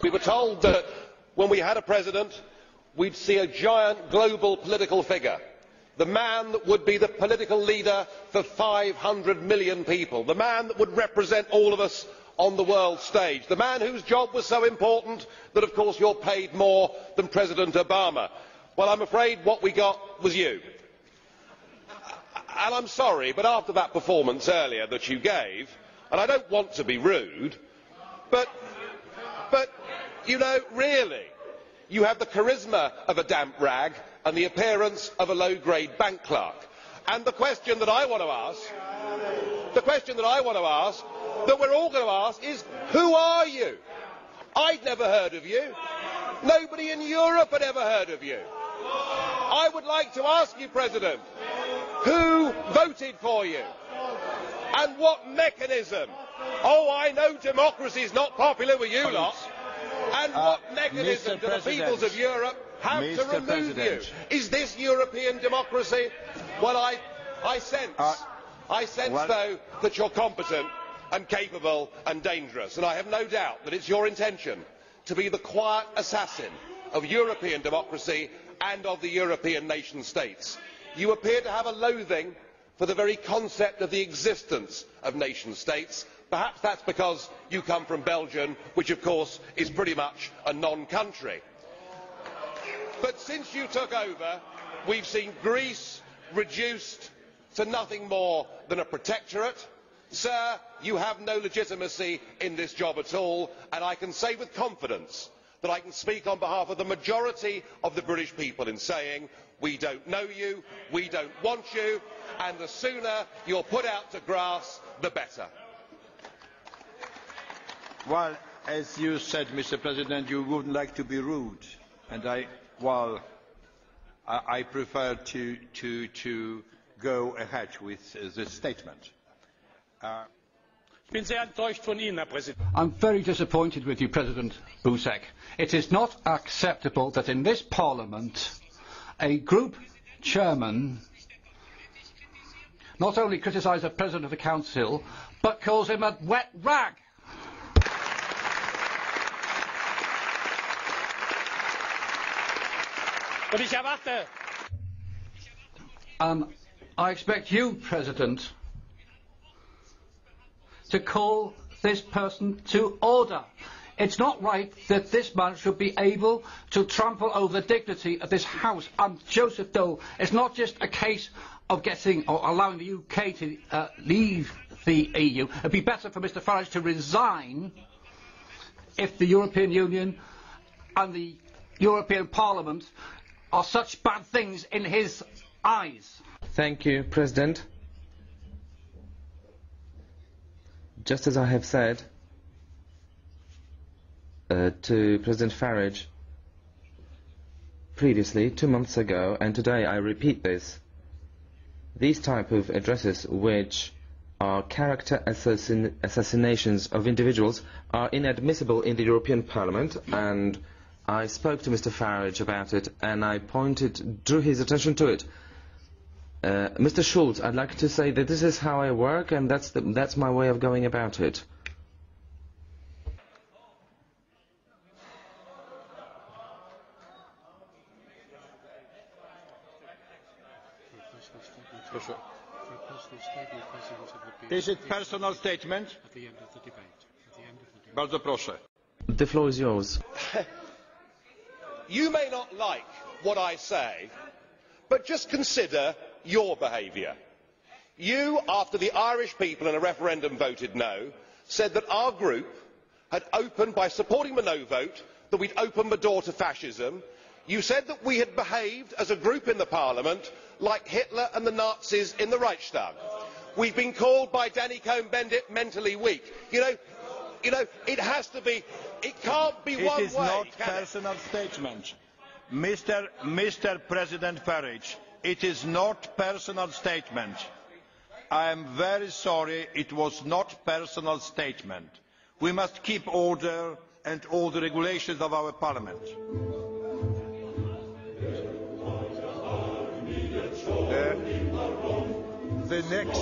We were told that when we had a president, we'd see a giant global political figure, the man that would be the political leader for 500 million people, the man that would represent all of us on the world stage, the man whose job was so important that of course you're paid more than President Obama. Well, I'm afraid what we got was you. And I'm sorry, but after that performance earlier that you gave, and I don't want to be rude, but you know, really, you have the charisma of a damp rag and the appearance of a low-grade bank clerk. And the question that I want to ask, that we're all going to ask is, who are you? I'd never heard of you. Nobody in Europe had ever heard of you. I would like to ask you, President, who voted for you? And what mechanism? Oh, I know democracy is not popular with you lot. And what mechanism do the peoples of Europe have to remove you? Is this European democracy? Well, I sense though that you're competent and capable and dangerous, and I have no doubt that it's your intention to be the quiet assassin of European democracy and of the European nation states. You appear to have a loathing for the very concept of the existence of nation states. Perhaps that's because you come from Belgium, which of course is pretty much a non-country. But since you took over, we've seen Greece reduced to nothing more than a protectorate. Sir, you have no legitimacy in this job at all, and I can say with confidence that I can speak on behalf of the majority of the British people in saying we don't know you, we don't want you, and the sooner you're put out to grass, the better. Well, as you said, Mr. President, you wouldn't like to be rude, and I prefer to go ahead with this statement. I'm very disappointed with you, President Buzek. It is not acceptable that in this Parliament a group chairman not only criticises the President of the Council, but calls him a wet rag. I expect you, President, to call this person to order. It's not right that this man should be able to trample over the dignity of this House. Joseph Dole, it's not just a case of getting or allowing the UK to leave the EU. It would be better for Mr Farage to resign if the European Union and the European Parliament are such bad things in his eyes. Thank you, President. Just as I have said to President Farage previously, 2 months ago, and today I repeat this, these type of addresses, which are character assassinations of individuals, are inadmissible in the European Parliament, and I spoke to Mr Farage about it and I drew his attention to it. Mr Schulz, I'd like to say that this is how I work, and that's my way of going about it. Is it personal statement? At the end of the debate. Bardzo proszę. The floor is yours. You may not like what I say, but just consider your behaviour. You, after the Irish people in a referendum voted no, said that our group had opened, by supporting the no vote, that we'd opened the door to fascism. You said that we had behaved as a group in the Parliament like Hitler and the Nazis in the Reichstag. We've been called by Danny Cohn-Bendit mentally weak. You know, it has to be, it can't be one way. It is not a personal statement. Mr. President Farage, it is not a personal statement. I am very sorry, it was not a personal statement. We must keep order and all the regulations of our Parliament. The next